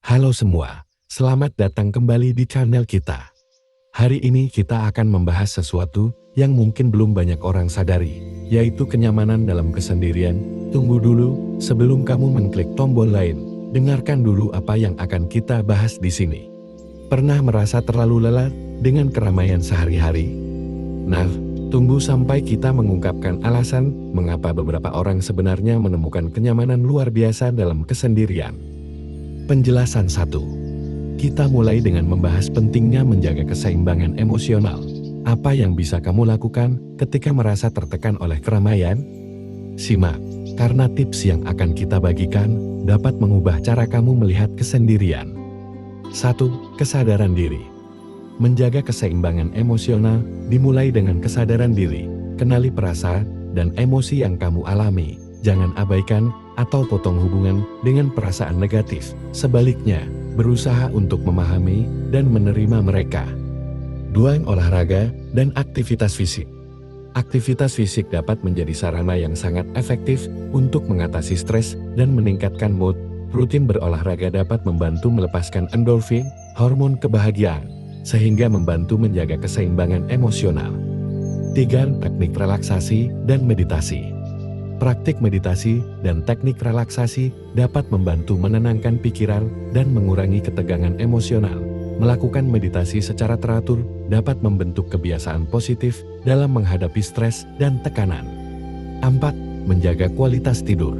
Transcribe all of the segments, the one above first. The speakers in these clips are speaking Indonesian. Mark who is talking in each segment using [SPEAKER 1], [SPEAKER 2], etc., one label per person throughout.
[SPEAKER 1] Halo semua, selamat datang kembali di channel kita. Hari ini kita akan membahas sesuatu yang mungkin belum banyak orang sadari, yaitu kenyamanan dalam kesendirian. Tunggu dulu, sebelum kamu mengklik tombol lain, dengarkan dulu apa yang akan kita bahas di sini. Pernah merasa terlalu lelah dengan keramaian sehari-hari? Nah, tunggu sampai kita mengungkapkan alasan mengapa beberapa orang sebenarnya menemukan kenyamanan luar biasa dalam kesendirian. Penjelasan 1. Kita mulai dengan membahas pentingnya menjaga keseimbangan emosional. Apa yang bisa kamu lakukan ketika merasa tertekan oleh keramaian? Simak, karena tips yang akan kita bagikan dapat mengubah cara kamu melihat kesendirian. 1. Kesadaran diri. Menjaga keseimbangan emosional dimulai dengan kesadaran diri. Kenali perasaan dan emosi yang kamu alami. Jangan abaikan atau potong hubungan dengan perasaan negatif. Sebaliknya, berusaha untuk memahami dan menerima mereka. 2. Olahraga dan aktivitas fisik. Aktivitas fisik dapat menjadi sarana yang sangat efektif untuk mengatasi stres dan meningkatkan mood. Rutin berolahraga dapat membantu melepaskan endorfin, hormon kebahagiaan, sehingga membantu menjaga keseimbangan emosional. 3. Teknik relaksasi dan meditasi. Praktik meditasi dan teknik relaksasi dapat membantu menenangkan pikiran dan mengurangi ketegangan emosional. Melakukan meditasi secara teratur dapat membentuk kebiasaan positif dalam menghadapi stres dan tekanan. 4. Menjaga kualitas tidur.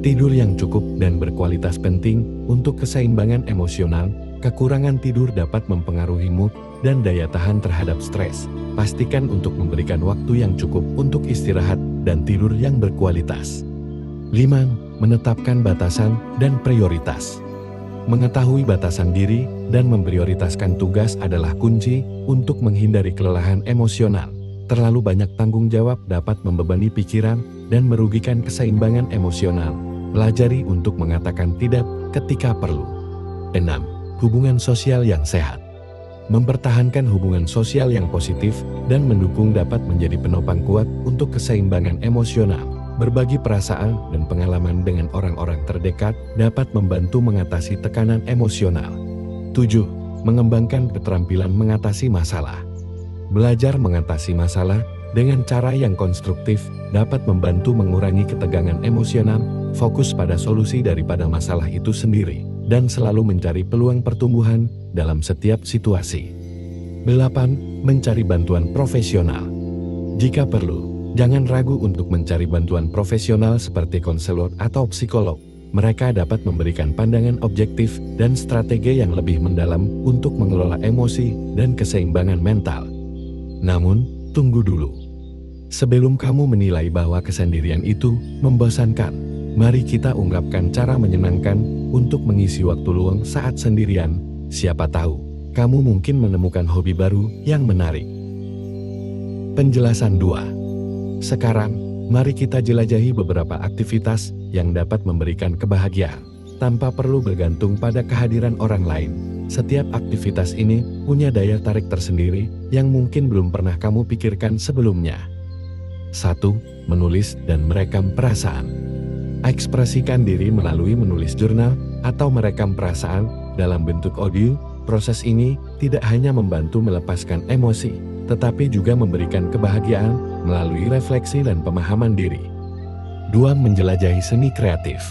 [SPEAKER 1] Tidur yang cukup dan berkualitas penting untuk keseimbangan emosional. Kekurangan tidur dapat mempengaruhi mood dan daya tahan terhadap stres. Pastikan untuk memberikan waktu yang cukup untuk istirahat dan tidur yang berkualitas. 5. Menetapkan batasan dan prioritas. Mengetahui batasan diri dan memprioritaskan tugas adalah kunci untuk menghindari kelelahan emosional. Terlalu banyak tanggung jawab dapat membebani pikiran dan merugikan keseimbangan emosional. Pelajari untuk mengatakan tidak ketika perlu. 6. Hubungan sosial yang sehat. Mempertahankan hubungan sosial yang positif dan mendukung dapat menjadi penopang kuat untuk keseimbangan emosional. Berbagi perasaan dan pengalaman dengan orang-orang terdekat dapat membantu mengatasi tekanan emosional. 7. Mengembangkan keterampilan mengatasi masalah. Belajar mengatasi masalah dengan cara yang konstruktif dapat membantu mengurangi ketegangan emosional, fokus pada solusi daripada masalah itu sendiri, dan selalu mencari peluang pertumbuhan dalam setiap situasi. 8. Mencari bantuan profesional. Jika perlu, jangan ragu untuk mencari bantuan profesional seperti konselor atau psikolog. Mereka dapat memberikan pandangan objektif dan strategi yang lebih mendalam untuk mengelola emosi dan keseimbangan mental. Namun, tunggu dulu. Sebelum kamu menilai bahwa kesendirian itu membosankan, mari kita ungkapkan cara menyenangkan untuk mengisi waktu luang saat sendirian. Siapa tahu, kamu mungkin menemukan hobi baru yang menarik. Penjelasan 2. Sekarang, mari kita jelajahi beberapa aktivitas yang dapat memberikan kebahagiaan, tanpa perlu bergantung pada kehadiran orang lain. Setiap aktivitas ini punya daya tarik tersendiri yang mungkin belum pernah kamu pikirkan sebelumnya. 1. Menulis dan merekam perasaan. Ekspresikan diri melalui menulis jurnal atau merekam perasaan dalam bentuk audio. Proses ini tidak hanya membantu melepaskan emosi, tetapi juga memberikan kebahagiaan melalui refleksi dan pemahaman diri. 2. Menjelajahi seni kreatif.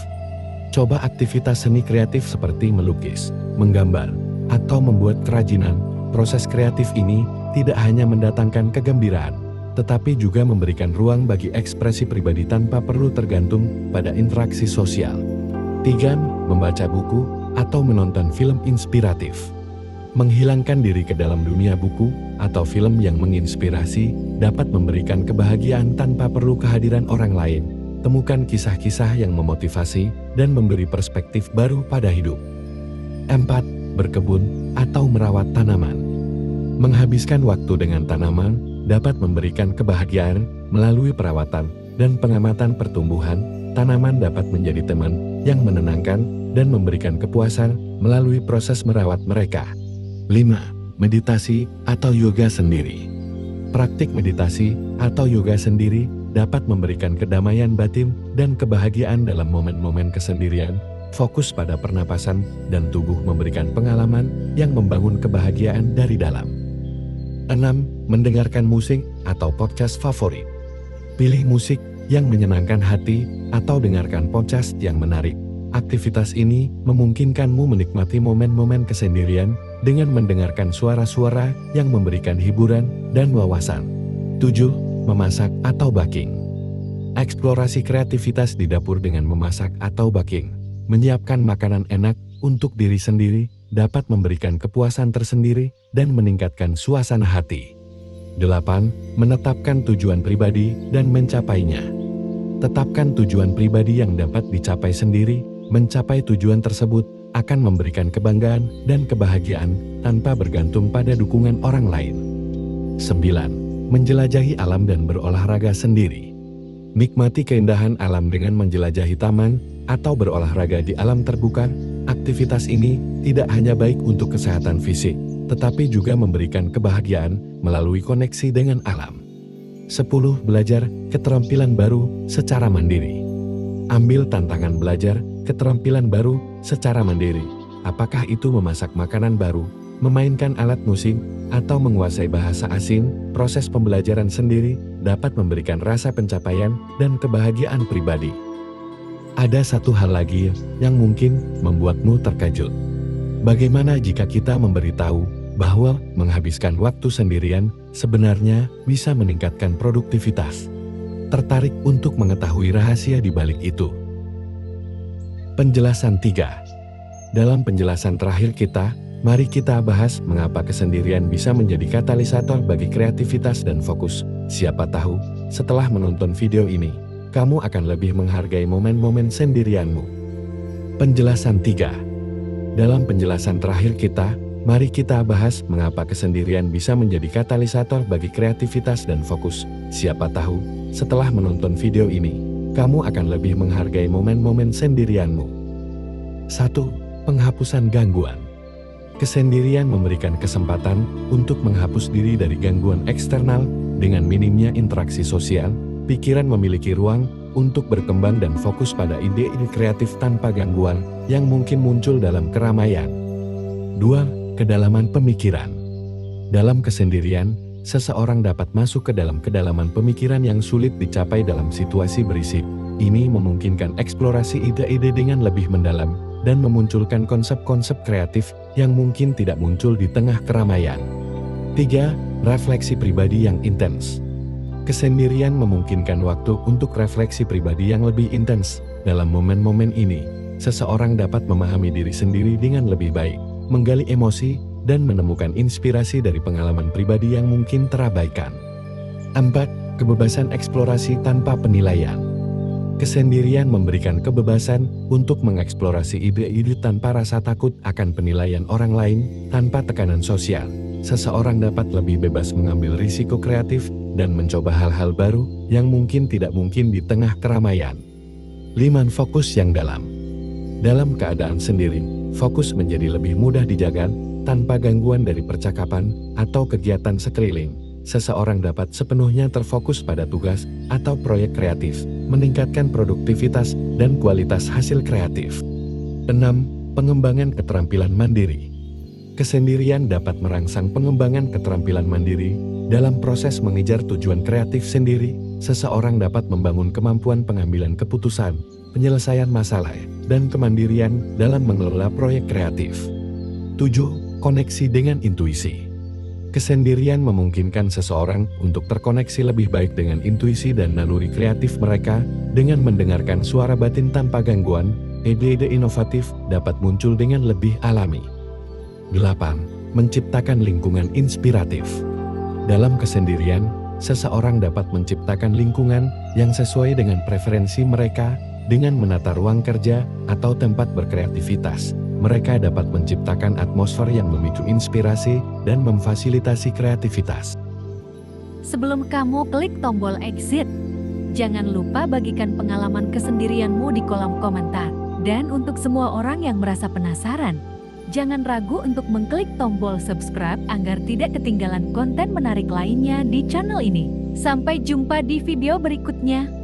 [SPEAKER 1] Coba aktivitas seni kreatif seperti melukis, menggambar, atau membuat kerajinan. Proses kreatif ini tidak hanya mendatangkan kegembiraan, tetapi juga memberikan ruang bagi ekspresi pribadi tanpa perlu tergantung pada interaksi sosial. 3. Membaca buku atau menonton film inspiratif. Menghilangkan diri ke dalam dunia buku atau film yang menginspirasi dapat memberikan kebahagiaan tanpa perlu kehadiran orang lain. Temukan kisah-kisah yang memotivasi dan memberi perspektif baru pada hidup. 4. Berkebun atau merawat tanaman. Menghabiskan waktu dengan tanaman dapat memberikan kebahagiaan melalui perawatan dan pengamatan pertumbuhan. Tanaman dapat menjadi teman yang menenangkan dan memberikan kepuasan melalui proses merawat mereka. 5. Meditasi atau yoga sendiri. Praktik meditasi atau yoga sendiri dapat memberikan kedamaian batin dan kebahagiaan dalam momen-momen kesendirian. Fokus pada pernapasan dan tubuh memberikan pengalaman yang membangun kebahagiaan dari dalam. 6. Mendengarkan musik atau podcast favorit. Pilih musik yang menyenangkan hati atau dengarkan podcast yang menarik. Aktivitas ini memungkinkanmu menikmati momen-momen kesendirian dengan mendengarkan suara-suara yang memberikan hiburan dan wawasan. 7. Memasak atau baking. Eksplorasi kreativitas di dapur dengan memasak atau baking. Menyiapkan makanan enak untuk diri sendiri dapat memberikan kepuasan tersendiri dan meningkatkan suasana hati. 8. Menetapkan tujuan pribadi dan mencapainya. Tetapkan tujuan pribadi yang dapat dicapai sendiri. Mencapai tujuan tersebut akan memberikan kebanggaan dan kebahagiaan tanpa bergantung pada dukungan orang lain. 9. Menjelajahi alam dan berolahraga sendiri. Nikmati keindahan alam dengan menjelajahi taman atau berolahraga di alam terbuka. Aktivitas ini tidak hanya baik untuk kesehatan fisik, tetapi juga memberikan kebahagiaan melalui koneksi dengan alam. 10. Belajar keterampilan baru secara mandiri. Ambil tantangan belajar keterampilan baru secara mandiri. Apakah itu memasak makanan baru, memainkan alat musik, atau menguasai bahasa asing? Proses pembelajaran sendiri dapat memberikan rasa pencapaian dan kebahagiaan pribadi. Ada satu hal lagi yang mungkin membuatmu terkejut. Bagaimana jika kita memberitahu bahwa menghabiskan waktu sendirian sebenarnya bisa meningkatkan produktivitas? Tertarik untuk mengetahui rahasia di balik itu? Penjelasan 3. Dalam penjelasan terakhir kita, mari kita bahas mengapa kesendirian bisa menjadi katalisator bagi kreativitas dan fokus. Siapa tahu, setelah menonton video ini, kamu akan lebih menghargai momen-momen sendirianmu. Penjelasan 3. Dalam penjelasan terakhir kita, mari kita bahas mengapa kesendirian bisa menjadi katalisator bagi kreativitas dan fokus. Siapa tahu, setelah menonton video ini, kamu akan lebih menghargai momen-momen sendirianmu. 1. Penghapusan gangguan. Kesendirian memberikan kesempatan untuk menghapus diri dari gangguan eksternal. Dengan minimnya interaksi sosial, pikiran memiliki ruang untuk berkembang dan fokus pada ide-ide kreatif tanpa gangguan yang mungkin muncul dalam keramaian. 2. Kedalaman pemikiran. Dalam kesendirian, seseorang dapat masuk ke dalam kedalaman pemikiran yang sulit dicapai dalam situasi berisik. Ini memungkinkan eksplorasi ide-ide dengan lebih mendalam dan memunculkan konsep-konsep kreatif yang mungkin tidak muncul di tengah keramaian. 3. Refleksi pribadi yang intens. Kesendirian memungkinkan waktu untuk refleksi pribadi yang lebih intens. Dalam momen-momen ini, seseorang dapat memahami diri sendiri dengan lebih baik, menggali emosi, dan menemukan inspirasi dari pengalaman pribadi yang mungkin terabaikan. 4. Kebebasan eksplorasi tanpa penilaian. Kesendirian memberikan kebebasan untuk mengeksplorasi ide-ide tanpa rasa takut akan penilaian orang lain, tanpa tekanan sosial. Seseorang dapat lebih bebas mengambil risiko kreatif dan mencoba hal-hal baru yang mungkin tidak mungkin di tengah keramaian. 5. Fokus yang dalam. Dalam keadaan sendiri, fokus menjadi lebih mudah dijaga tanpa gangguan dari percakapan atau kegiatan sekeliling. Seseorang dapat sepenuhnya terfokus pada tugas atau proyek kreatif, meningkatkan produktivitas dan kualitas hasil kreatif. 6. Pengembangan keterampilan mandiri. Kesendirian dapat merangsang pengembangan keterampilan mandiri. Dalam proses mengejar tujuan kreatif sendiri, seseorang dapat membangun kemampuan pengambilan keputusan, penyelesaian masalah, dan kemandirian dalam mengelola proyek kreatif. 7. Koneksi dengan intuisi. Kesendirian memungkinkan seseorang untuk terkoneksi lebih baik dengan intuisi dan naluri kreatif mereka. Dengan mendengarkan suara batin tanpa gangguan, ide-ide inovatif dapat muncul dengan lebih alami. 8. Menciptakan lingkungan inspiratif. Dalam kesendirian, seseorang dapat menciptakan lingkungan yang sesuai dengan preferensi mereka. Dengan menata ruang kerja atau tempat berkreativitas, mereka dapat menciptakan atmosfer yang memicu inspirasi dan memfasilitasi kreativitas.
[SPEAKER 2] Sebelum kamu klik tombol exit, jangan lupa bagikan pengalaman kesendirianmu di kolom komentar. Dan untuk semua orang yang merasa penasaran, jangan ragu untuk mengklik tombol subscribe agar tidak ketinggalan konten menarik lainnya di channel ini. Sampai jumpa di video berikutnya.